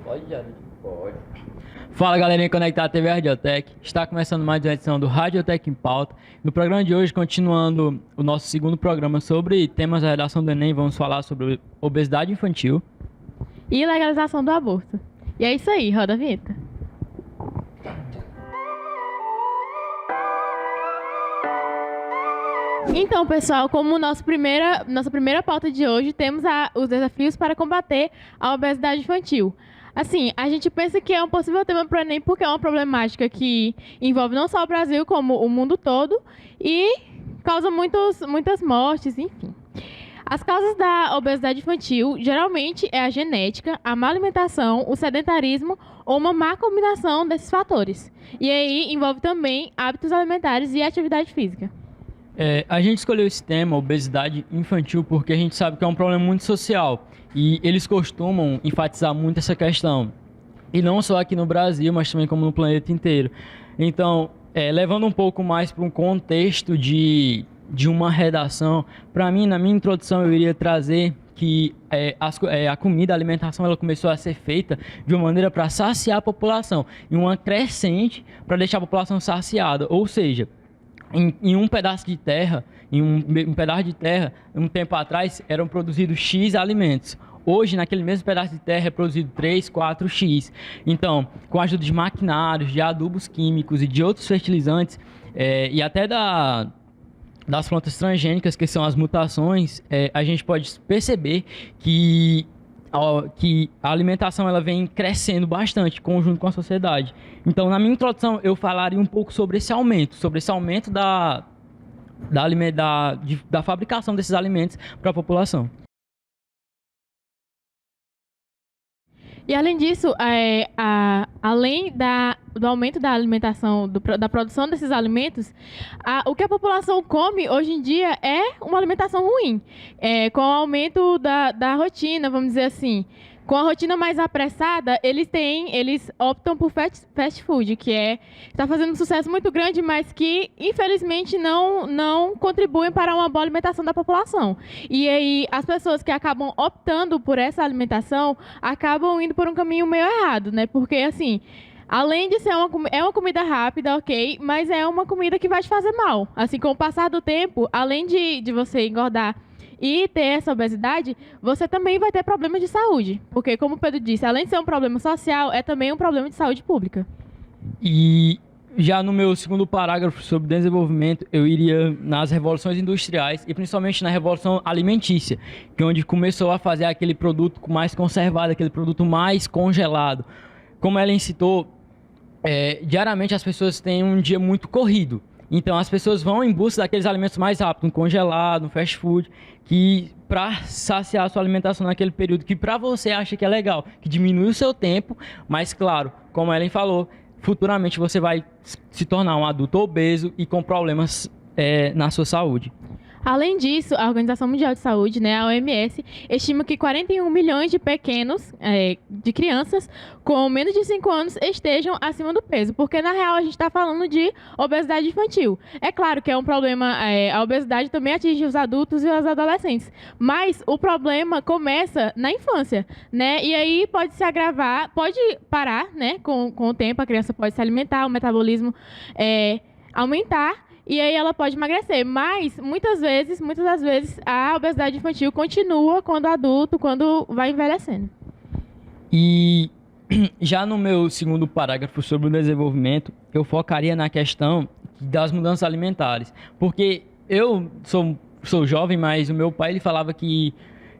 Pode já, Pode. Fala galerinha conectada à TV Radiotech, está começando mais uma edição do Radiotech em Pauta. No programa de hoje, continuando o nosso segundo programa sobre temas da redação do Enem, vamos falar sobre obesidade infantil e legalização do aborto. E é isso aí, roda a vinheta. Então, pessoal, como nossa primeira pauta de hoje, temos os desafios para combater a obesidade infantil. Assim, a gente pensa que é um possível tema para o Enem porque é uma problemática que envolve não só o Brasil, como o mundo todo e causa muitas mortes, enfim. As causas da obesidade infantil geralmente é a genética, a má alimentação, o sedentarismo ou uma má combinação desses fatores. E aí envolve também hábitos alimentares e atividade física. A gente escolheu esse tema, obesidade infantil, porque a gente sabe que é um problema muito social e eles costumam enfatizar muito essa questão. E não só aqui no Brasil, mas também como no planeta inteiro. Então, levando um pouco mais para um contexto de uma redação, para mim, na minha introdução, eu iria trazer que a comida, a alimentação, ela começou a ser feita de uma maneira para saciar a população, e uma crescente para deixar a população saciada, ou seja, em um pedaço de terra, um tempo atrás, eram produzidos X alimentos. Hoje, naquele mesmo pedaço de terra, é produzido 3, 4X. Então, com a ajuda de maquinários, de adubos químicos e de outros fertilizantes, e até das plantas transgênicas, que são as mutações, a gente pode perceber que a alimentação ela vem crescendo bastante, conjunto com a sociedade. Então, na minha introdução, eu falaria um pouco sobre esse aumento da fabricação desses alimentos para a população. E além disso, além do aumento da alimentação, da produção desses alimentos, o que a população come hoje em dia é uma alimentação ruim. Com o aumento da rotina, vamos dizer assim, com a rotina mais apressada, eles optam por fast food, que está fazendo um sucesso muito grande, mas que, infelizmente, não contribuem para uma boa alimentação da população. E aí, as pessoas que acabam optando por essa alimentação, acabam indo por um caminho meio errado, né? Porque, assim, além de ser uma comida rápida, ok, mas é uma comida que vai te fazer mal. Assim, com o passar do tempo, além de você engordar e ter essa obesidade, você também vai ter problemas de saúde. Porque, como o Pedro disse, além de ser um problema social, é também um problema de saúde pública. E já no meu segundo parágrafo sobre desenvolvimento, eu iria nas revoluções industriais e principalmente na revolução alimentícia, que é onde começou a fazer aquele produto mais conservado, aquele produto mais congelado. Como ela citou, diariamente as pessoas têm um dia muito corrido. Então as pessoas vão em busca daqueles alimentos mais rápidos, um congelado, um fast food, que para saciar a sua alimentação naquele período que para você acha que é legal, que diminui o seu tempo, mas claro, como a Ellen falou, futuramente você vai se tornar um adulto obeso e com problemas na sua saúde. Além disso, a Organização Mundial de Saúde, né, a OMS, estima que 41 milhões de de crianças com menos de 5 anos estejam acima do peso, porque na real a gente está falando de obesidade infantil. É claro que é um problema, a obesidade também atinge os adultos e os adolescentes, mas o problema começa na infância, né, e aí pode se agravar, pode parar, né, com o tempo, a criança pode se alimentar, o metabolismo aumentar, e aí ela pode emagrecer, mas muitas das vezes, a obesidade infantil continua quando adulto, quando vai envelhecendo. E já no meu segundo parágrafo sobre o desenvolvimento, eu focaria na questão das mudanças alimentares. Porque eu sou jovem, mas o meu pai ele falava que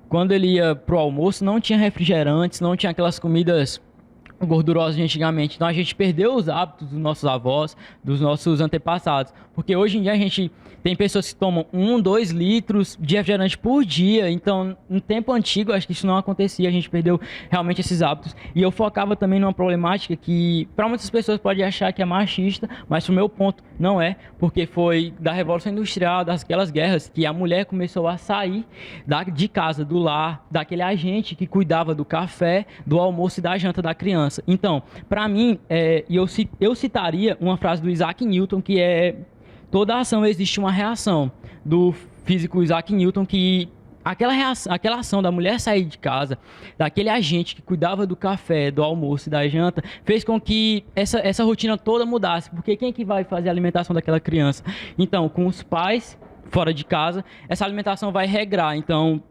quando ele ia pro almoço não tinha refrigerantes, não tinha aquelas comidas gordurosos de antigamente. Então a gente perdeu os hábitos dos nossos avós, dos nossos antepassados, porque hoje em dia a gente tem pessoas que tomam 1, 2 litros de refrigerante por dia. Então no tempo antigo acho que isso não acontecia, a gente perdeu realmente esses hábitos. E eu focava também numa problemática que para muitas pessoas pode achar que é machista, mas pro meu ponto não é, porque foi da Revolução Industrial, daquelas guerras, que a mulher começou a sair de casa, do lar, daquele agente que cuidava do café, do almoço e da janta da criança. Então, para mim, eu citaria uma frase do Isaac Newton, que é: toda ação existe uma reação, do físico Isaac Newton, que aquela ação da mulher sair de casa, daquele agente que cuidava do café, do almoço e da janta, fez com que essa rotina toda mudasse. Porque quem é que vai fazer a alimentação daquela criança? Então, com os pais fora de casa, essa alimentação vai regrar. Então,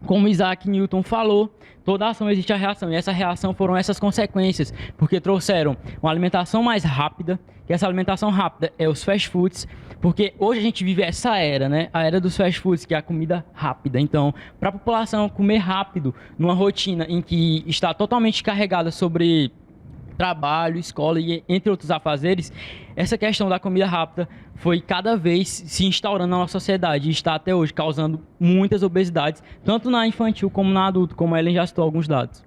como Isaac Newton falou, toda ação existe a reação, e essa reação foram essas consequências, porque trouxeram uma alimentação mais rápida, que essa alimentação rápida é os fast foods, porque hoje a gente vive essa era, né? A era dos fast foods, que é a comida rápida. Então, para a população comer rápido, numa rotina em que está totalmente carregada sobre trabalho, escola e entre outros afazeres, essa questão da comida rápida foi cada vez se instaurando na nossa sociedade e está até hoje causando muitas obesidades, tanto na infantil como na adulta, como a Ellen já citou alguns dados.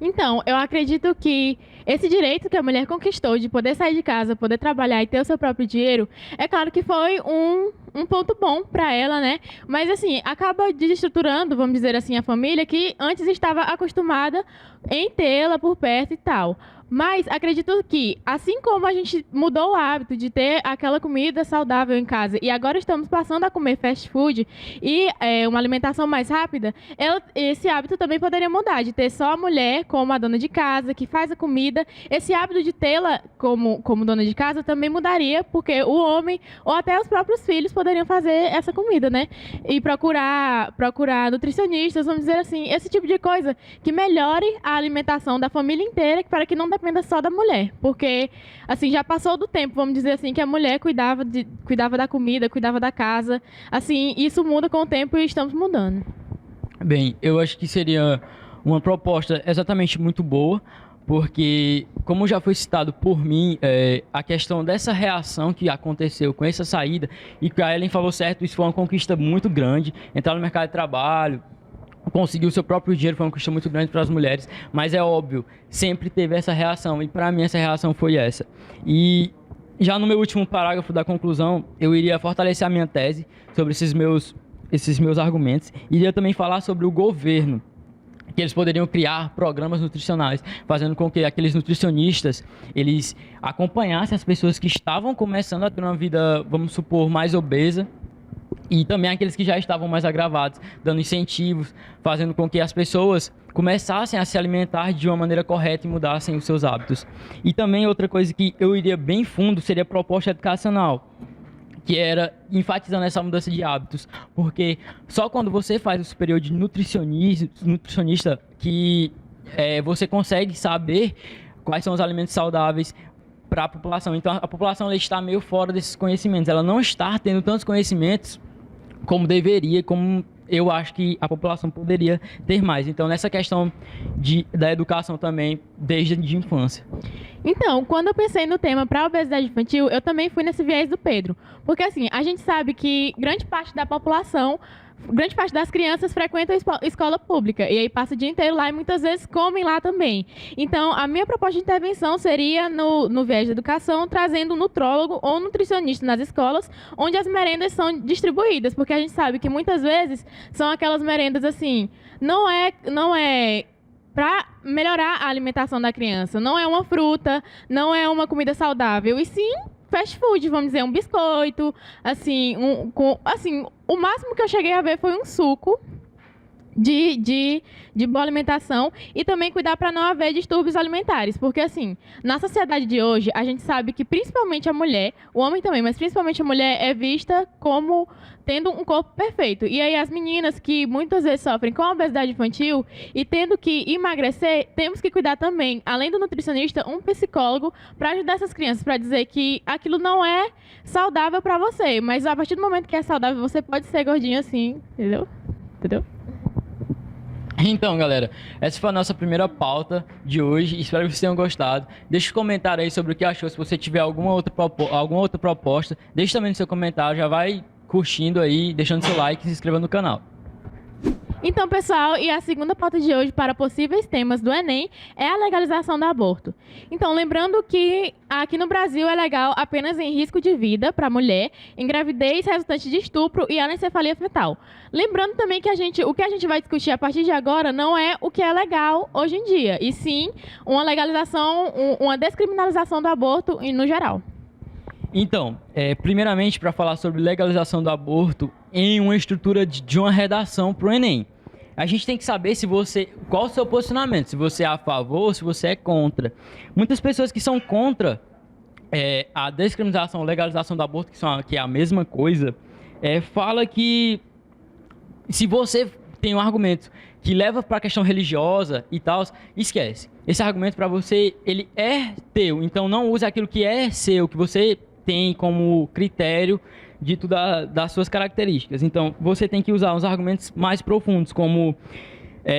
Então, eu acredito que esse direito que a mulher conquistou de poder sair de casa, poder trabalhar e ter o seu próprio dinheiro, é claro que foi um ponto bom para ela, né? Mas, assim, acaba desestruturando, vamos dizer assim, a família que antes estava acostumada em tê-la por perto e tal. Mas acredito que, assim como a gente mudou o hábito de ter aquela comida saudável em casa e agora estamos passando a comer fast food e uma alimentação mais rápida, esse hábito também poderia mudar, de ter só a mulher como a dona de casa, que faz a comida. Esse hábito de tê-la como dona de casa também mudaria, porque o homem ou até os próprios filhos poderiam fazer essa comida, né? E procurar nutricionistas, vamos dizer assim, esse tipo de coisa que melhore a alimentação da família inteira, para que não dependa só da mulher, porque assim já passou do tempo, vamos dizer assim, que a mulher cuidava da comida, cuidava da casa. Assim, isso muda com o tempo e estamos mudando. Bem, eu acho que seria uma proposta exatamente muito boa, porque, como já foi citado por mim, a questão dessa reação que aconteceu com essa saída, e que a Ellen falou certo, isso foi uma conquista muito grande, entrar no mercado de trabalho, conseguir o seu próprio dinheiro, foi uma conquista muito grande para as mulheres, mas é óbvio, sempre teve essa reação, e para mim essa reação foi essa. E já no meu último parágrafo da conclusão, eu iria fortalecer a minha tese sobre esses meus argumentos, iria também falar sobre o governo, que eles poderiam criar programas nutricionais, fazendo com que aqueles nutricionistas, eles acompanhassem as pessoas que estavam começando a ter uma vida, vamos supor, mais obesa, e também aqueles que já estavam mais agravados, dando incentivos, fazendo com que as pessoas começassem a se alimentar de uma maneira correta e mudassem os seus hábitos. E também outra coisa que eu iria bem fundo seria a proposta educacional, que era enfatizando essa mudança de hábitos, porque só quando você faz o superior de nutricionista que você consegue saber quais são os alimentos saudáveis para a população. Então a população ela está meio fora desses conhecimentos, ela não está tendo tantos conhecimentos como deveria, como eu acho que a população poderia ter mais. Então, nessa questão da educação também, desde a infância. Então, quando eu pensei no tema para a obesidade infantil, eu também fui nesse viés do Pedro. Porque, assim, a gente sabe que grande parte da população, grande parte das crianças frequentam a escola pública. E aí passa o dia inteiro lá e muitas vezes comem lá também. Então, a minha proposta de intervenção seria no viés da educação, trazendo um nutrólogo ou nutricionista nas escolas, onde as merendas são distribuídas. Porque a gente sabe que muitas vezes são aquelas merendas, assim, não é para melhorar a alimentação da criança. Não é uma fruta, não é uma comida saudável, e sim fast food, vamos dizer, um biscoito, assim, o máximo que eu cheguei a ver foi um suco de boa alimentação, e também cuidar para não haver distúrbios alimentares, porque assim, na sociedade de hoje, a gente sabe que principalmente a mulher, o homem também, mas principalmente a mulher é vista como tendo um corpo perfeito. E aí as meninas que muitas vezes sofrem com a obesidade infantil e tendo que emagrecer, temos que cuidar também, além do nutricionista, um psicólogo para ajudar essas crianças, para dizer que aquilo não é saudável para você, mas a partir do momento que é saudável, você pode ser gordinho assim, entendeu? Então, galera, essa foi a nossa primeira pauta de hoje. Espero que vocês tenham gostado. Deixe um comentário aí sobre o que achou. Se você tiver alguma outra proposta, deixe também no seu comentário. Já vai curtindo aí, deixando seu like e se inscreva no canal. Então, pessoal, e a segunda pauta de hoje para possíveis temas do Enem é a legalização do aborto. Então, lembrando que aqui no Brasil é legal apenas em risco de vida para a mulher, em gravidez resultante de estupro e anencefalia fetal. Lembrando também que o que a gente vai discutir a partir de agora não é o que é legal hoje em dia, e sim uma legalização, uma descriminalização do aborto no geral. Então, primeiramente, para falar sobre legalização do aborto, em uma estrutura de uma redação para o Enem. A gente tem que saber qual o seu posicionamento, se você é a favor ou se você é contra. Muitas pessoas que são contra a descriminalização, legalização do aborto, que é a mesma coisa, fala que se você tem um argumento que leva para a questão religiosa e tal, esquece. Esse argumento para você, ele é teu, então não use aquilo que é seu, que você tem como critério dito das suas características. Então, você tem que usar os argumentos mais profundos, como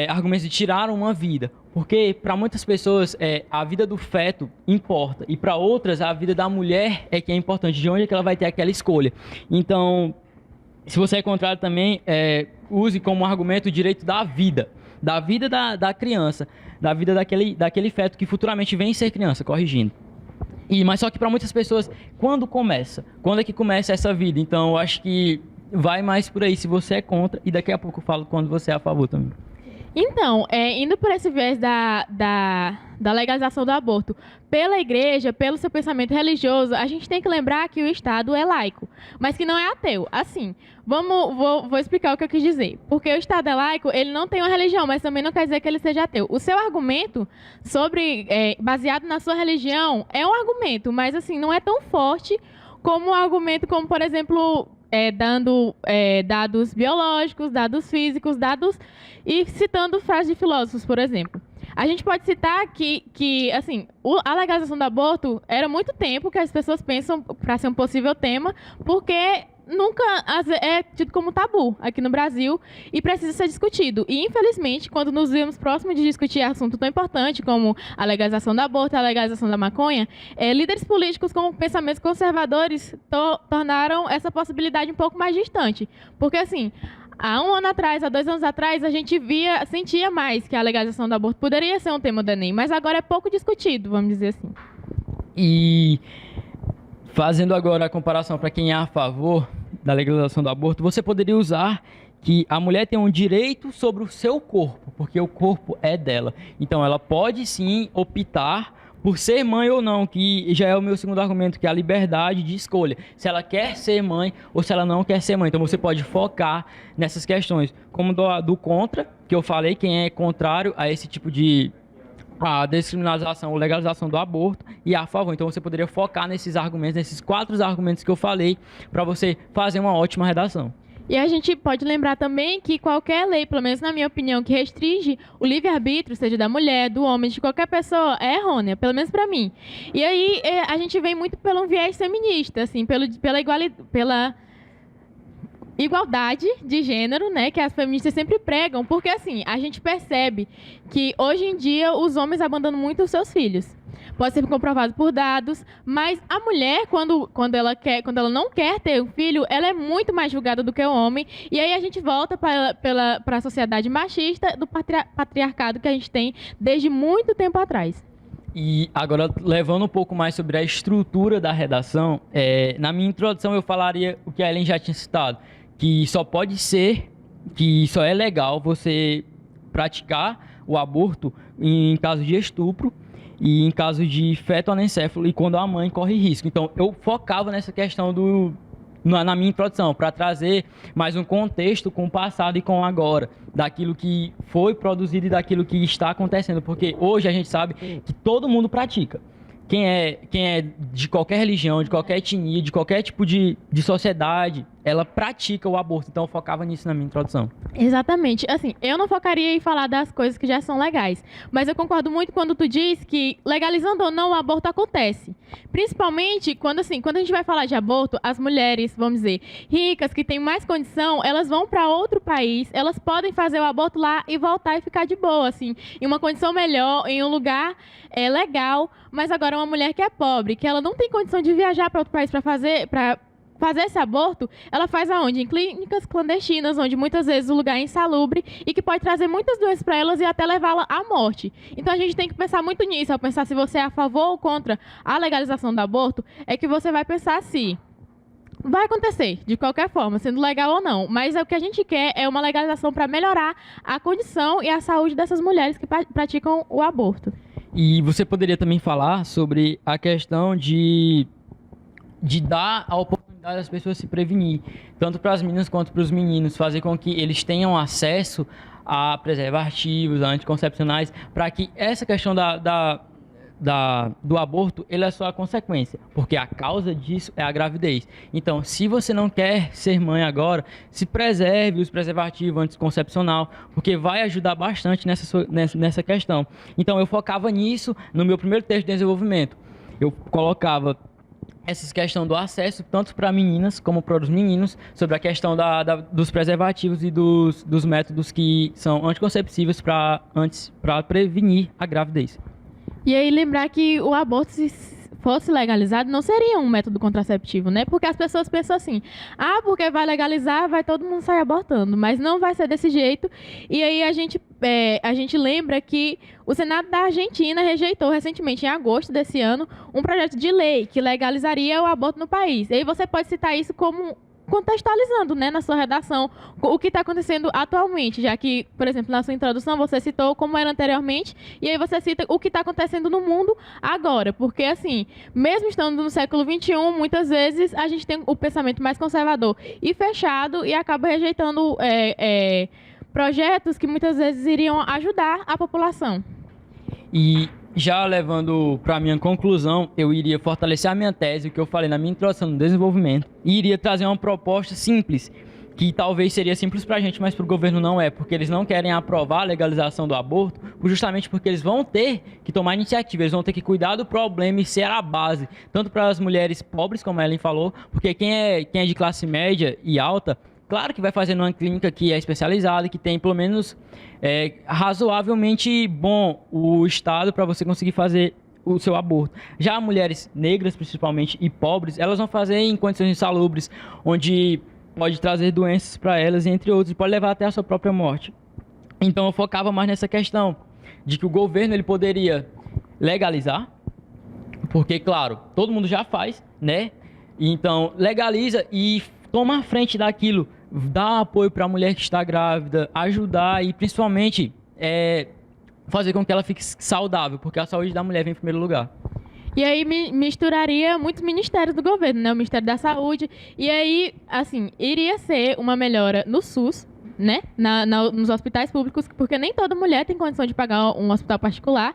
argumentos de tirar uma vida. Porque, para muitas pessoas, a vida do feto importa. E, para outras, a vida da mulher é que é importante. De onde é que ela vai ter aquela escolha. Então, se você é contrário também, use como argumento o direito da vida. Da vida da criança. Da vida daquele feto que futuramente vem ser criança, corrigindo. Mas só que para muitas pessoas, quando é que começa essa vida? Então eu acho que vai mais por aí se você é contra, e daqui a pouco eu falo quando você é a favor também. Então, indo por esse viés da legalização do aborto, pela igreja, pelo seu pensamento religioso, a gente tem que lembrar que o Estado é laico, mas que não é ateu. Assim, vou explicar o que eu quis dizer. Porque o Estado é laico, ele não tem uma religião, mas também não quer dizer que ele seja ateu. O seu argumento baseado na sua religião é um argumento, mas assim, não é tão forte como um argumento como, por exemplo, dando dados biológicos, dados físicos, e citando frases de filósofos, por exemplo. A gente pode citar que assim, a legalização do aborto era muito tempo que as pessoas pensam para ser um possível tema, porque nunca é tido como tabu aqui no Brasil e precisa ser discutido. E, infelizmente, quando nos vemos próximos de discutir assunto tão importante como a legalização do aborto, a legalização da maconha, líderes políticos com pensamentos conservadores tornaram essa possibilidade um pouco mais distante. Porque, assim, há 1 ano atrás, há 2 anos atrás, a gente sentia mais que a legalização do aborto poderia ser um tema do Enem, mas agora é pouco discutido, vamos dizer assim. E fazendo agora a comparação para quem é a favor da legalização do aborto, você poderia usar que a mulher tem um direito sobre o seu corpo, porque o corpo é dela. Então ela pode sim optar por ser mãe ou não, que já é o meu segundo argumento, que é a liberdade de escolha. Se ela quer ser mãe ou se ela não quer ser mãe. Então você pode focar nessas questões. Como do contra, que eu falei, quem é contrário a esse tipo de descriminalização ou legalização do aborto, e a favor. Então você poderia focar nesses argumentos, nesses 4 argumentos que eu falei, para você fazer uma ótima redação. E a gente pode lembrar também que qualquer lei, pelo menos na minha opinião, que restringe o livre-arbítrio, seja da mulher, do homem, de qualquer pessoa, é errônea, pelo menos para mim. E aí a gente vem muito pelo viés feminista, assim, pela igualdade de gênero, né, que as feministas sempre pregam, porque assim, a gente percebe que hoje em dia os homens abandonam muito os seus filhos. Pode ser comprovado por dados, mas a mulher, quando ela não quer ter um filho, ela é muito mais julgada do que o homem. E aí a gente volta para a sociedade machista do patriarcado que a gente tem desde muito tempo atrás. E agora, levando um pouco mais sobre a estrutura da redação, na minha introdução eu falaria o que a Ellen já tinha citado, que só é legal você praticar o aborto em caso de estupro e em caso de feto anencefalo e quando a mãe corre risco. Então, eu focava nessa questão na minha introdução, para trazer mais um contexto com o passado e com o agora, daquilo que foi produzido e daquilo que está acontecendo, porque hoje a gente sabe que todo mundo pratica. Quem é de qualquer religião, de qualquer etnia, de qualquer tipo de sociedade, ela pratica o aborto. Então eu focava nisso na minha introdução. Exatamente. Assim, eu não focaria em falar das coisas que já são legais, mas eu concordo muito quando tu diz que, legalizando ou não, o aborto acontece. Principalmente quando a gente vai falar de aborto, as mulheres, vamos dizer, ricas, que têm mais condição, elas vão para outro país, elas podem fazer o aborto lá e voltar e ficar de boa, assim, em uma condição melhor, em um lugar legal. Mas agora uma mulher que é pobre, que ela não tem condição de viajar para outro país para fazer esse aborto, ela faz aonde? Em clínicas clandestinas, onde muitas vezes o lugar é insalubre e que pode trazer muitas doenças para elas e até levá-la à morte. Então a gente tem que pensar muito nisso. Ao pensar se você é a favor ou contra a legalização do aborto, é que você vai pensar se vai acontecer, de qualquer forma, sendo legal ou não. Mas o que a gente quer é uma legalização para melhorar a condição e a saúde dessas mulheres que praticam o aborto. E você poderia também falar sobre a questão de dar a oportunidade oportunidade das pessoas se prevenir, tanto para as meninas quanto para os meninos, fazer com que eles tenham acesso a preservativos, a anticoncepcionais, para que essa questão do aborto, ele é só a consequência, porque a causa disso é a gravidez. Então, se você não quer ser mãe agora, se preserve os preservativos anticoncepcional, porque vai ajudar bastante nessa questão. Então, eu focava nisso no meu primeiro texto de desenvolvimento. Eu colocava essa questão do acesso, tanto para meninas como para os meninos, sobre a questão dos preservativos e dos métodos que são anticonceptivos para prevenir a gravidez. E aí lembrar que o aborto, se fosse legalizado, não seria um método contraceptivo, né? Porque as pessoas pensam assim, porque vai legalizar, vai todo mundo sair abortando. Mas não vai ser desse jeito. E aí a gente lembra que o Senado da Argentina rejeitou recentemente, em agosto desse ano, um projeto de lei que legalizaria o aborto no país. E aí você pode citar isso como contextualizando, né, na sua redação, o que está acontecendo atualmente, já que, por exemplo, na sua introdução você citou como era anteriormente, e aí você cita o que está acontecendo no mundo agora, porque assim, mesmo estando no século XXI, muitas vezes a gente tem o pensamento mais conservador e fechado e acaba rejeitando projetos que muitas vezes iriam ajudar a população. E já levando para a minha conclusão, eu iria fortalecer a minha tese, o que eu falei na minha introdução no desenvolvimento, e iria trazer uma proposta simples, que talvez seria simples para a gente, mas para o governo não é, porque eles não querem aprovar a legalização do aborto, justamente porque eles vão ter que tomar iniciativa, eles vão ter que cuidar do problema e ser a base, tanto para as mulheres pobres, como a Ellen falou, porque quem é de classe média e alta, claro que vai fazer numa clínica que é especializada, que tem pelo menos razoavelmente bom o estado para você conseguir fazer o seu aborto. Já mulheres negras, principalmente, e pobres, elas vão fazer em condições insalubres, onde pode trazer doenças para elas, entre outros, e pode levar até a sua própria morte. Então eu focava mais nessa questão de que o governo ele poderia legalizar, porque, claro, todo mundo já faz, né? Então legaliza e toma a frente daquilo, dá apoio para a mulher que está grávida, ajudar e principalmente fazer com que ela fique saudável, porque a saúde da mulher vem em primeiro lugar. E aí misturaria muitos ministérios do governo, né? O Ministério da Saúde. E aí, assim, iria ser uma melhora no SUS, né? Nos hospitais públicos, porque nem toda mulher tem condição de pagar um hospital particular.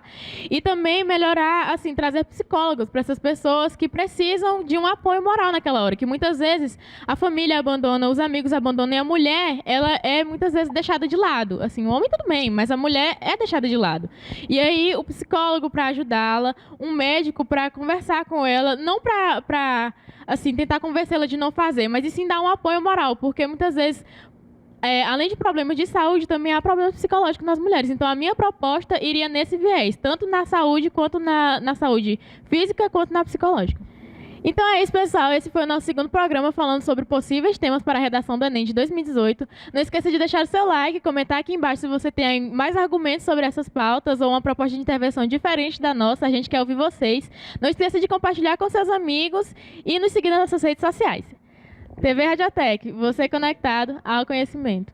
E também melhorar, assim, trazer psicólogos para essas pessoas que precisam de um apoio moral naquela hora, que muitas vezes a família abandona, os amigos abandonam, e a mulher, ela é muitas vezes deixada de lado. Assim, o homem tudo bem, mas a mulher é deixada de lado. E aí o psicólogo para ajudá-la, um médico para conversar com ela, não para assim, tentar convencê-la de não fazer, mas e sim dar um apoio moral, porque muitas vezes além de problemas de saúde, também há problemas psicológicos nas mulheres. Então, a minha proposta iria nesse viés, tanto na saúde, quanto na saúde física, quanto na psicológica. Então é isso, pessoal. Esse foi o nosso segundo programa falando sobre possíveis temas para a redação do Enem de 2018. Não esqueça de deixar o seu like, comentar aqui embaixo se você tem mais argumentos sobre essas pautas ou uma proposta de intervenção diferente da nossa. A gente quer ouvir vocês. Não esqueça de compartilhar com seus amigos e nos seguir nas nossas redes sociais. TV Radiotech, você conectado ao conhecimento.